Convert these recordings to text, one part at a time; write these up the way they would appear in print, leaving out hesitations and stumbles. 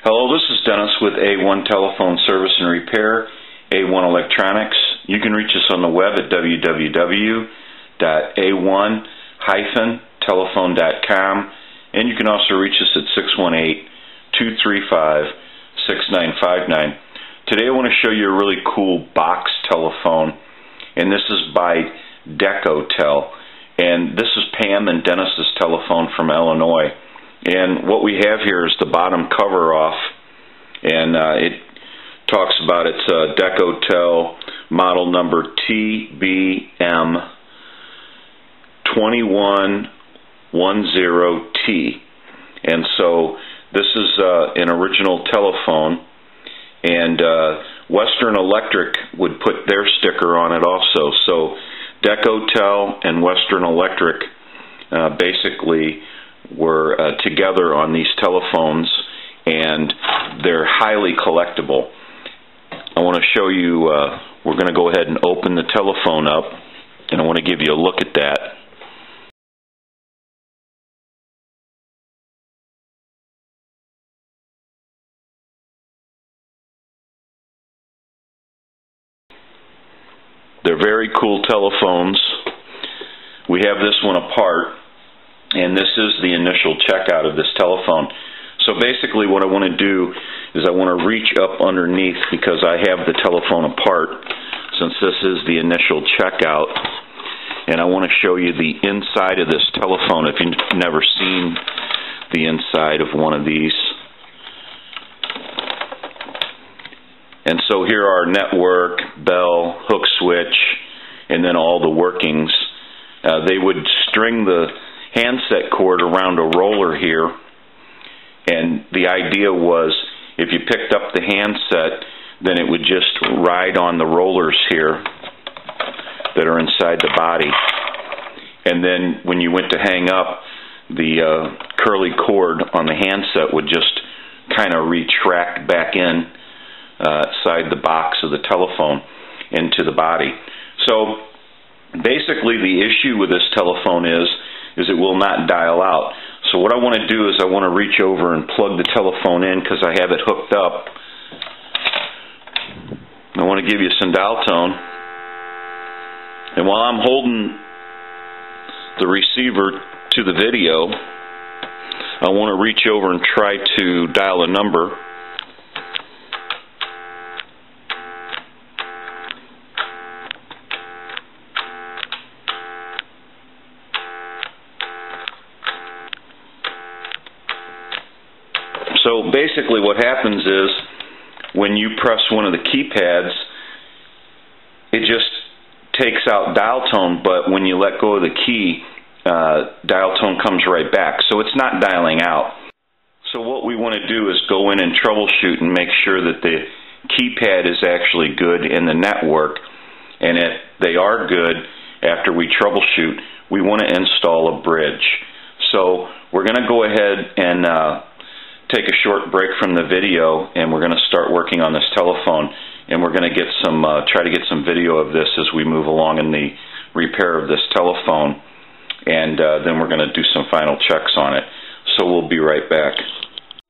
Hello, this is Dennis with A1 Telephone Service and Repair, A1 Electronics. You can reach us on the web at www.a1-telephone.com, and you can also reach us at 618-235-6959. Today I want to show you a really cool box telephone, and this is by Deco. And this is Pam and Dennis's telephone from Illinois. And what we have here is the bottom cover off, and it talks about its Deco model number TBM2110T. And so this is an original telephone, and Western Electric would put their sticker on it also. So Deco and Western Electric basically were together on these telephones, and they're highly collectible. I want to show you, we're going to go ahead and open the telephone up, and I want to give you a look at that. They're very cool telephones. We have this one apart, and this is the initial checkout of this telephone. So basically what I want to do is I want to reach up underneath, because I have the telephone apart since this is the initial checkout, and I want to show you the inside of this telephone if you've never seen the inside of one of these. And so here are network, bell, hook switch, and then all the workings. They would string the handset cord around a roller here, and the idea was if you picked up the handset, then it would just ride on the rollers here that are inside the body, and then when you went to hang up, the curly cord on the handset would just kind of retract back in inside the box of the telephone into the body. So basically the issue with this telephone is it will not dial out. So what I want to do is I want to reach over and plug the telephone in, because I have it hooked up. I want to give you some dial tone. And while I'm holding the receiver to the video, I want to reach over and try to dial a number. So basically what happens is when you press one of the keypads, it just takes out dial tone, but when you let go of the key, dial tone comes right back. So it's not dialing out. So what we want to do is go in and troubleshoot and make sure that the keypad is actually good in the network. And if they are good after we troubleshoot, we want to install a bridge. So we're going to go ahead and take a short break from the video, and we're going to start working on this telephone, and we're going to get some try to get some video of this as we move along in the repair of this telephone, and then we're going to do some final checks on it. So we'll be right back.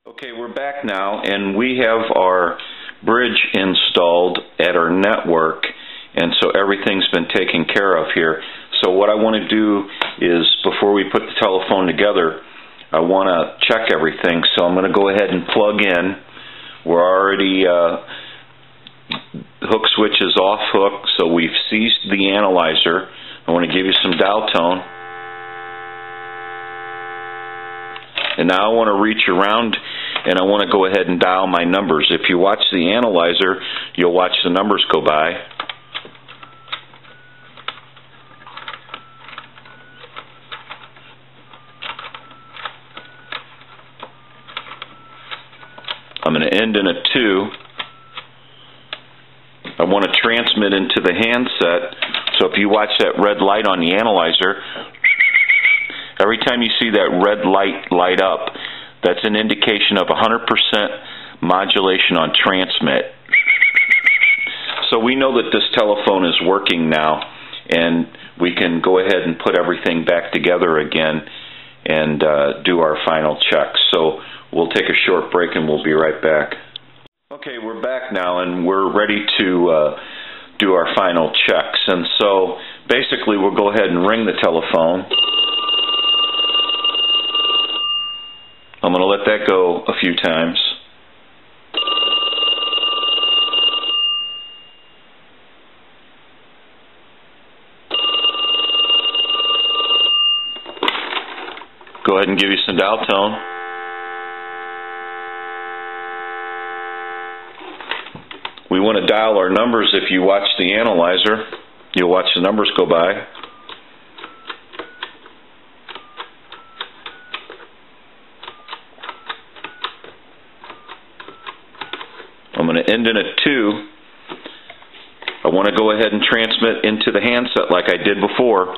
Okay, we're back now, and we have our bridge installed at our network, and so everything's been taken care of here. So what I want to do is, before we put the telephone together, I want to check everything, so I'm going to go ahead and plug in. We're already, hook switch is off hook, so we've seized the analyzer. I want to give you some dial tone. And now I want to reach around, and I want to go ahead and dial my numbers. If you watch the analyzer, you'll watch the numbers go by. I'm going to end in a 2. I want to transmit into the handset, so if you watch that red light on the analyzer, every time you see that red light light up, that's an indication of 100% modulation on transmit. So we know that this telephone is working now, and we can go ahead and put everything back together again and do our final checks. So We'll take a short break and we'll be right back. Okay, we're back now and we're ready to do our final checks. And so basically we'll go ahead and ring the telephone. I'm going to let that go a few times. Go ahead and give you some dial tone. We want to dial our numbers. If you watch the analyzer, you'll watch the numbers go by. I'm going to end in a 2. I want to go ahead and transmit into the handset like I did before.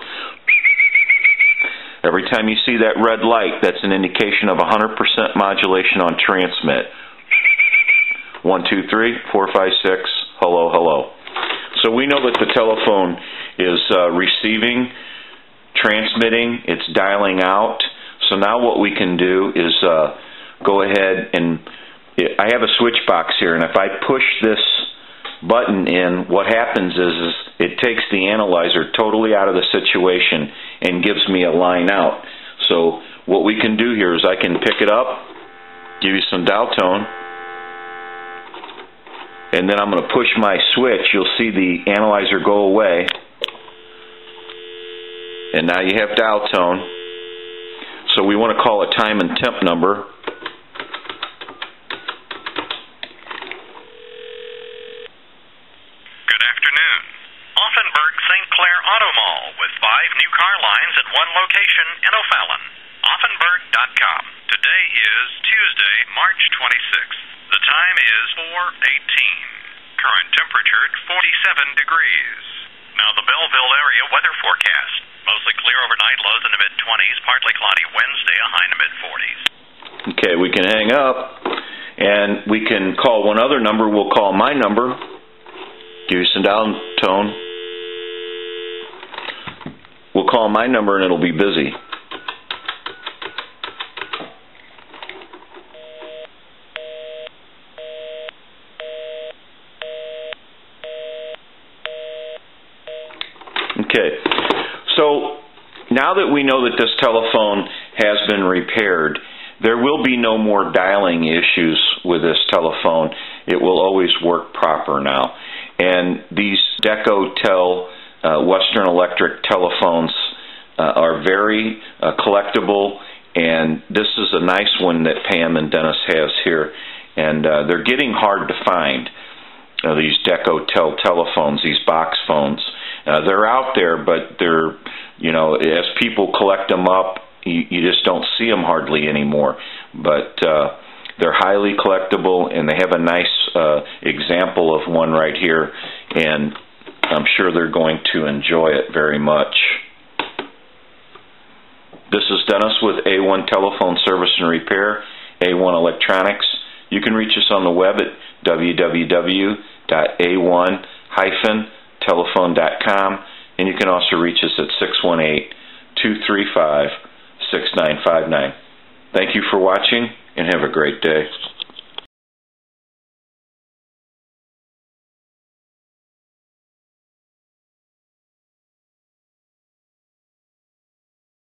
Every time you see that red light, that's an indication of 100% modulation on transmit. 1, 2, 3, 4, 5, 6, hello, hello. So we know that the telephone is receiving, transmitting, it's dialing out. So now what we can do is go ahead and, I have a switch box here, and if I push this button in, what happens is it takes the analyzer totally out of the situation and gives me a line out. So what we can do here is I can pick it up, give you some dial tone, and then I'm going to push my switch. You'll see the analyzer go away, and now you have dial tone. So we want to call a time and temp number. St. Clair Auto Mall with 5 new car lines at one location in O'Fallon. Offenburg.com. Today is Tuesday, March 26th. The time is 4:18. Current temperature 47 degrees. Now the Belleville area weather forecast. Mostly clear overnight, lows in the mid-20s, partly cloudy Wednesday, a high in the mid-40s. Okay, we can hang up, and we can call one other number. We'll call my number. Give you some dial tone. We'll call my number and it'll be busy. Okay, so now that we know that this telephone has been repaired, there will be no more dialing issues with this telephone. It will always work proper now. And these Deco Western Electric telephones are very collectible, and this is a nice one that Pam and Dennis has here. And they're getting hard to find, these Deco telephones, these box phones. They're out there, but they're, as people collect them up, you just don't see them hardly anymore. But they're highly collectible, and they have a nice example of one right here, and I'm sure they're going to enjoy it very much. This is Dennis with A1 Telephone Service and Repair, A1 Electronics. You can reach us on the web at www.a1-telephone.com, and you can also reach us at 618-235-6959. Thank you for watching, and have a great day.